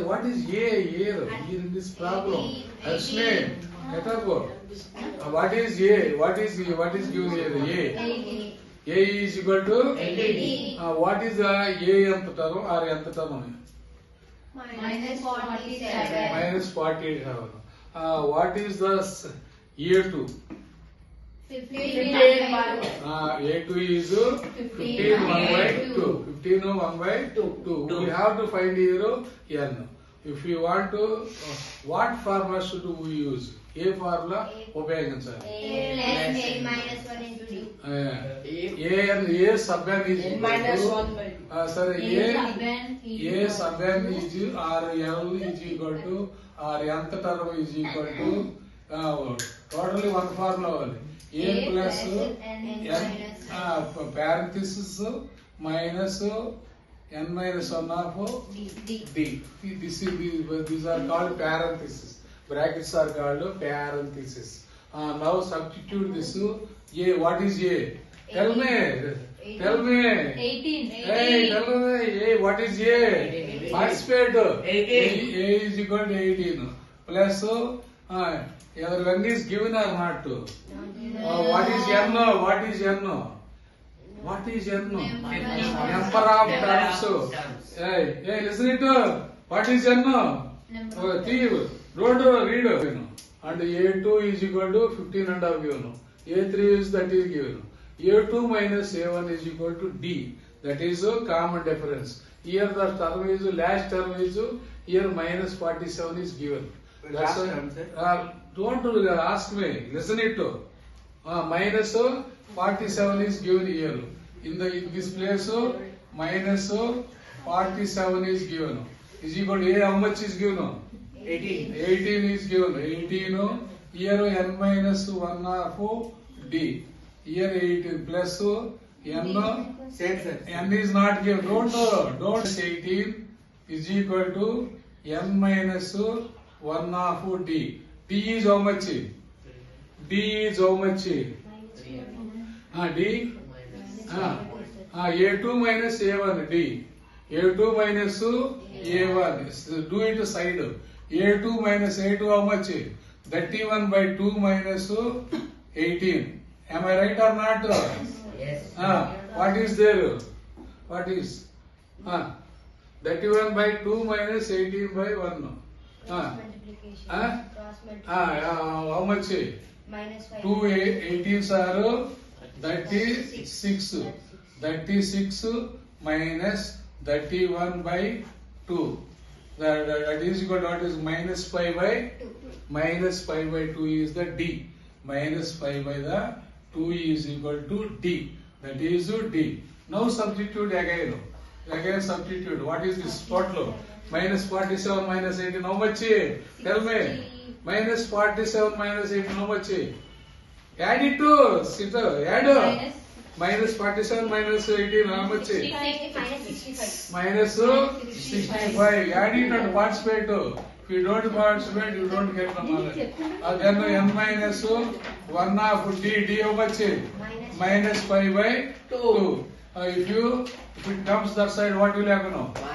what is A here in this problem? Explain. Let her go. What is A? What is given here? A. A is equal to 80. What is the A nth term or nth term? Minus 47. Minus 48. What is the A2? 15. A2 is 15 1 by 2. 15 1 by 2. We have to find here n. If you want to, what formula should we use? A formula ఉపయోగించాలి. A plus A minus 1 into D. A sub n is N minus 1 by 2. sorry, A sub n is or L is equal to or nth term is equal to totally one formula. A plus n parenthesis minus n minus 1 of D. These are called parentheses. Brackets are called parentheses. Now substitute this. A. What is A? Tell me. 18. Hey, tell me. A. What is A? Participate. 18. A is equal to 18. Plus, your one is given or not? What is N? What is N? What is N? Number of terms. Hey, listen it. What is N? Thief. Don't read. And A2 is equal to 15 and half given. A3 is that is given. A2 minus A1 is equal to D. That is a common difference. Here the term is last term is here minus 47 is given. That's why, don't ask me. Listen it. Minus 47 is given here. In this place minus 47 is given. Is equal to A. How much is given? 18. 18 is given. 18 here n minus 1 of D. Here 18 plus n. Same sir. N is not given. Don't 18 is equal to n minus 1 of D. D is how much? D is how much? D. A2 minus A1 D. A2 minus A1. Do it side. A2 minus A2 how much? 31 by 2 minus 18. Am I right or not? Yes. What is there? What is? 31 by 2 minus 18 by 1. Cross multiplication. Huh? Cross multiplication. How much? Minus 5. 2 18s are 36. 36 minus 31 by 2. That is equal to what is minus 5 by 2. minus 5 by 2 is the D. Minus 5 by the 2 is equal to D. That is D. Now substitute again. Again substitute. What is this total? Minus 47 minus 18. How much? Tell me. Minus 47 minus 18. How much? Add it to. Add. Minus 47 minus 18. How much? 65. Minus 65. Add it and participate. If you don't participate, you don't get the money. Then n minus 1 of D. D how much? Minus 5 by 2. If it comes that side, what will happen?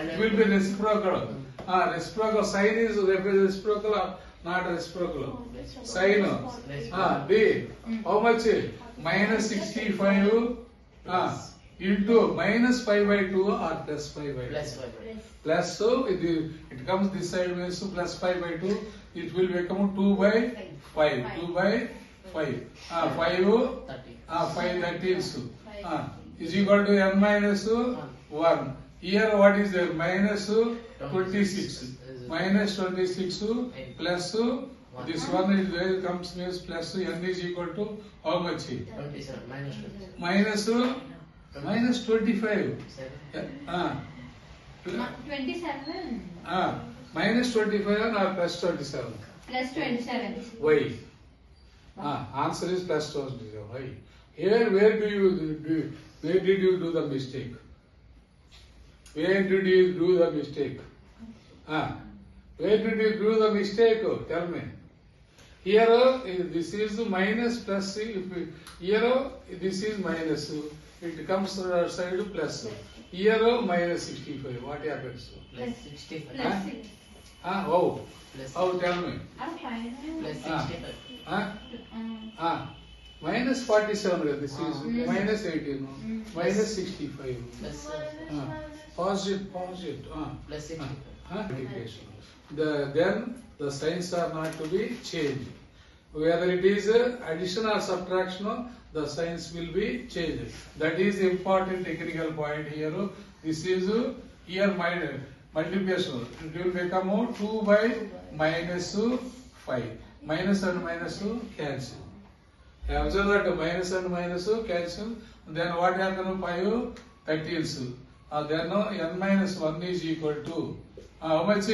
It will be reciprocal. Reciprocal sign is reciprocal or not reciprocal? Sign. D. How much? Minus 65 into minus 5 by 2 or plus 5 by 2. Plus, so it comes this side means plus 5 by 2. It will become 2 by 5. 2 by 5. 5 that is equal to n minus 1. Here what is there? Minus 26. Minus 26 plus this one is where it comes means plus n is equal to how much? 27 Minus 25. 27. Minus 27 or plus 27? Plus 27. Why? Answer is plus 27. Why? Here, where did you do the mistake? Where did you do the mistake? Where did you do the mistake? Tell me. Here, this is minus plus. Here, this is minus. it comes to the side plus. Here minus 65. What happens? Plus 65. Plus Oh. Plus How tell me? plus Ah. 65. Huh? Minus 47. This is minus 18. Minus 65. Plus Positive. plus 65. Multiplication. Then the signs are not to be changed. Whether it is addition or subtraction, the signs will be changed. That is important technical point here. This is here minus multiplication. It will become 2 by minus 5. Minus and minus cancel. Observe that minus and minus cancel. Then what happens? 5 13s. Then n minus 1 is equal to how much?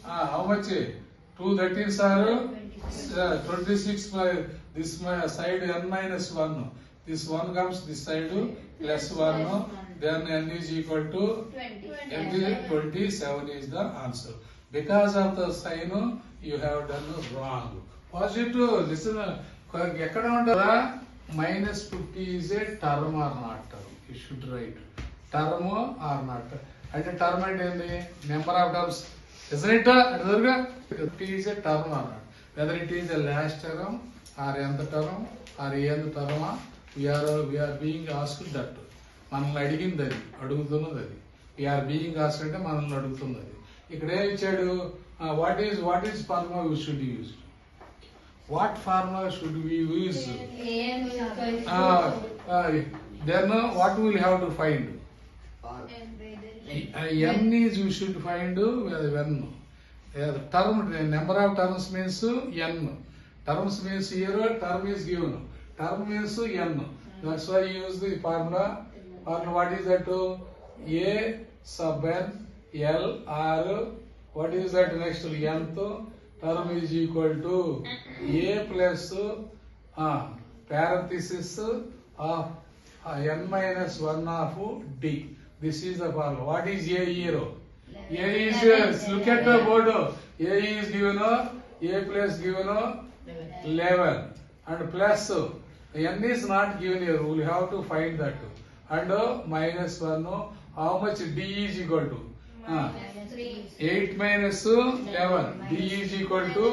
How much? 2 13s are 26 by this side n minus 1. This 1 comes this side plus 1. Then n is equal to 27 is the answer. Because of the sign you have done wrong. Positive, listen. ఎక్కడ ఉంటారా minus 50 is a term or not term. You should write term or not. అంటే term అంటే ఏంది? Number of terms. Isn't it? 50 is a term or not. Whether it is the last term or nth term or nth term, we are being asked that. మనల్ని అడిగింది అది, అడుగుతున్నది అది. We are being asked అంటే మనల్ని అడుగుతున్నది. ఇక్కడ ఏం ఇచ్చాడు? What is formula we should use? What formula should we use? Then what we will have to find? N is we should find when term number of terms means n. Terms means here term is given. Term means n. That's why you use the formula. Formula what is that? A sub n L R. What is that next? Nth term is equal to A plus parenthesis of n minus 1 of D. This is the formula. What is A here? A is, look at the board. A is given, A plus given 11 and plus n is not given here. We will have to find that. And minus 1, how much D is equal to? 8 minus 11. D is equal to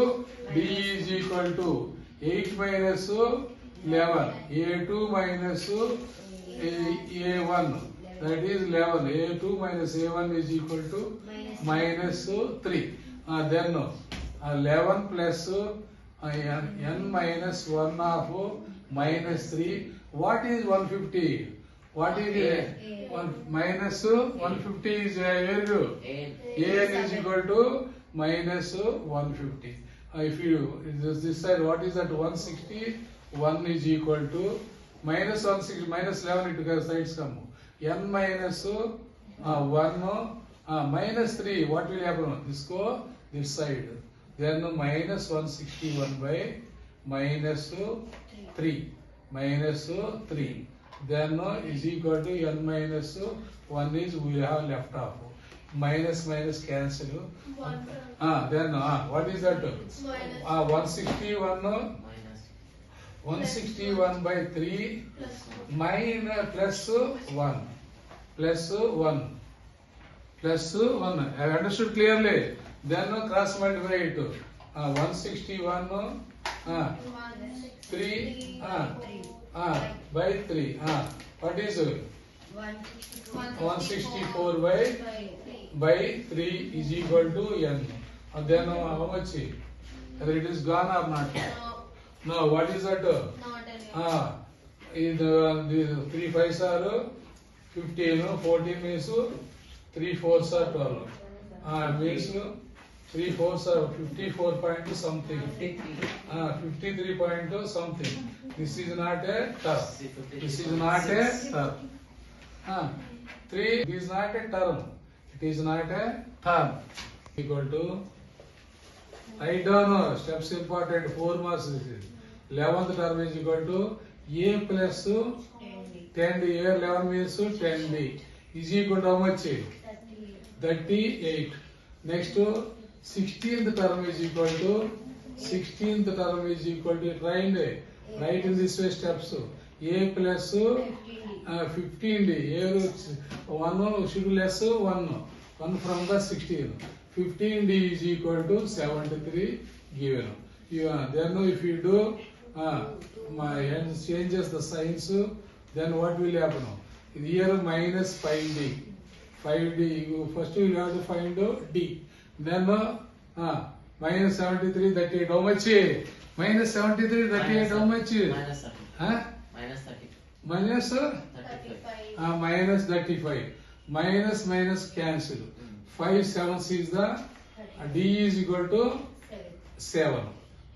8 minus 11. A2 minus A1. That is 11. A2 minus A1 is equal to minus 3. Then 11 plus n minus 1 of minus 3. What is 150? What is minus 150 is very good. An is equal to minus 150. If you this side, what is that? 160. 1 is equal to minus 160 minus 11. It has sides come. N minus 1 minus 3. What will happen? This go this side. Then minus 161 by minus 3. Minus 3. Then is equal to n minus 1 is we have left off. Minus cancel. Then what is that? 161 by 3 minus plus 1. Plus 1. I understood clearly. Then cross multiply it. 161 3 by 3. What is 164 by 3 is equal to n. And then how much? Whether it is gone or not? No. What is that? The 3 5s are 15. 14 means 3 4s are 12. Means 3 4s are 54 point something. 53 point something. This is not a term. This is not a term. 3 is not a term. It is not a term. Equal to, write down steps important. 4 marks. 11th term is equal to A plus 10D. A 11 means 10D is equal to how much? 38. Next 16th term is equal to write in this way steps. A plus 15D. Here 1 should be less 1 from the 16. 15D is equal to 73 given. Then if you do my hand changes the signs, then what will happen? Here minus 5D. 5D. First you have to find D. Then minus 73, 38. How much? Minus 73, 38. How much? Minus 30. Huh? Minus 30. Minus 35. minus 35. Minus cancel. 5 7s is the D is equal to 7.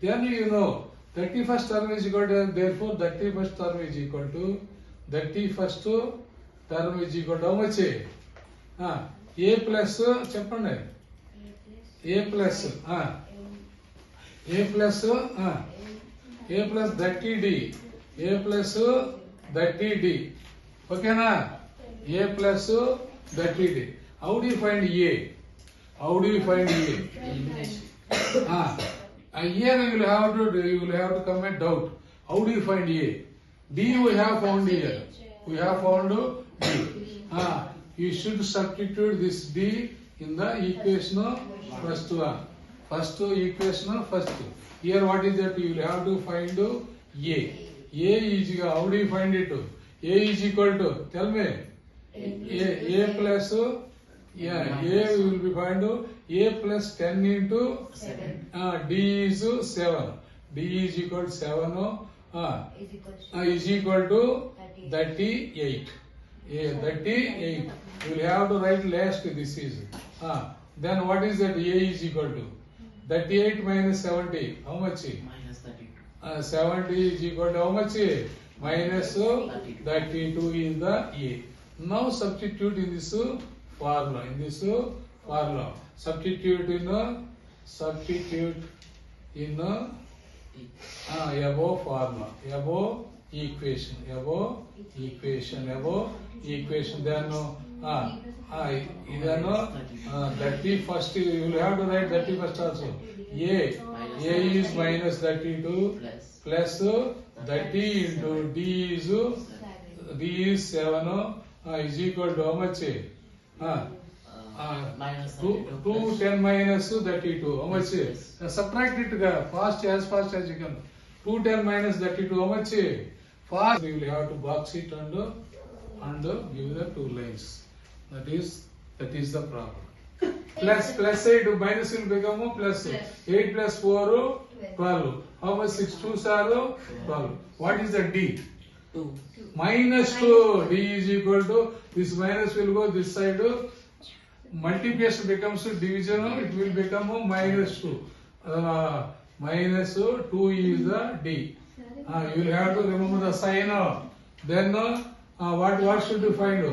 Then you know 31st term is equal to, therefore 31st term is equal to 31st term is equal to how much? A plus చెప్పండి. A plus 30D. A plus 30D. Okay na? A plus 30D. How do you find A? How do you find A? Elimination. Here you will have to come and doubt. How do you find A? D we have found here. We have found D. You should substitute this D in the equation first one. First equation first. Here what is that? You will have to find A. A is, how do you find it? A is equal to, tell me. A plus, A will be find A plus 10 into 7. D is 7. D is equal to 7 is equal to 38. 38. You will have to write last this is. Then what is that? A is equal to 38 minus 70. How much? Minus 32. 70 is equal to how much? Minus 32 is the A. Now substitute in this formula. Substitute in above formula, above equation. Then 31st you will have to write 31st also. A is minus 32 plus 30 into D is 7 is equal to how much? Minus 2 10 minus 32. How much? Subtract it as fast as you can. 2 10 minus 32. How much? Fast. You will have to box it and give the 2 lines. That is the problem. Plus 8 minus will become plus 8 plus 4 12. How much? 6 2s are 12. What is the D? 2. Minus 2. D is equal to, this minus will go this side. Multiplication becomes division. It will become minus 2. Minus 2 is the D. You will have to remember the sign. Then what should you find?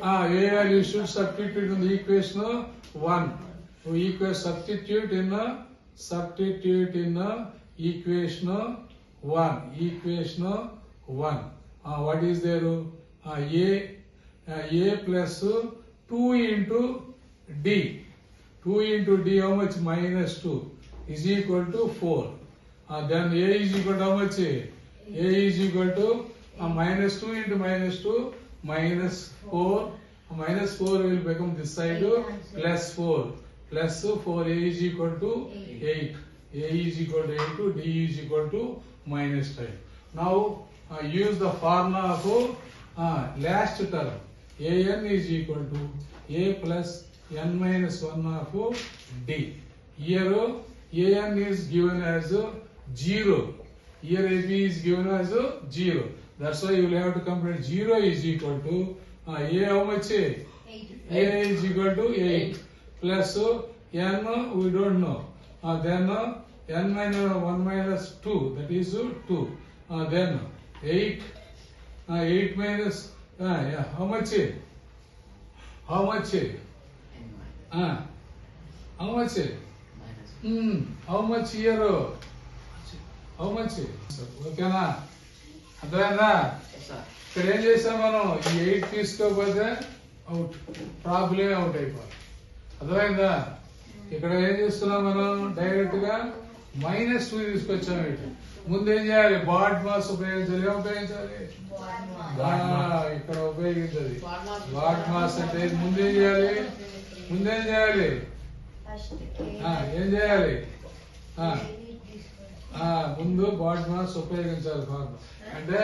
A value should substitute in the equation 1. Substitute in equation 1. What is there? A plus 2 into D. 2 into D, how much? Minus 2 is equal to 4. Then A is equal to how much? A is equal to minus 2 into minus 2, minus 4. Minus 4 will become this side plus 4. Plus 4, A is equal to 8. A is equal to 8 to D is equal to minus 5. Now use the formula of last term. An is equal to A plus n minus 1 of D. Here An is given as 0. Here AB is given as 0. That's why you will have to complete 0 is equal to A how much? 8. A is equal to 8 plus n we don't know. Then n minus 1 minus 2, that is 2. Then 8 minus how much? How much? How much? How much here? How much? ఓకేనా? అర్థమైందా? ఇక్కడ ఏం చేసాం మనం? ఈ 8 తీసుకోకపోతే out, ప్రాబ్లమే out అయిపోతుంది. అర్థమైందా? ఇక్కడ ఏం చేస్తున్నాం మనం? డైరెక్ట్ గా -2 తీసుకొచ్చాము ఇటు. ముందు ఏం చేయాలి? బాడ్ మాస్ ఉపయోగించాలి. ఏం ఉపయోగించాలి? ఇక్కడ ఉపయోగించాలి. బాడ్ మాస్ అంటే ముందేం చేయాలి? ముందేం చేయాలి? ఏం చేయాలి? ముందు బాడ్ మాస్ ఉపయోగించాలి. అంటే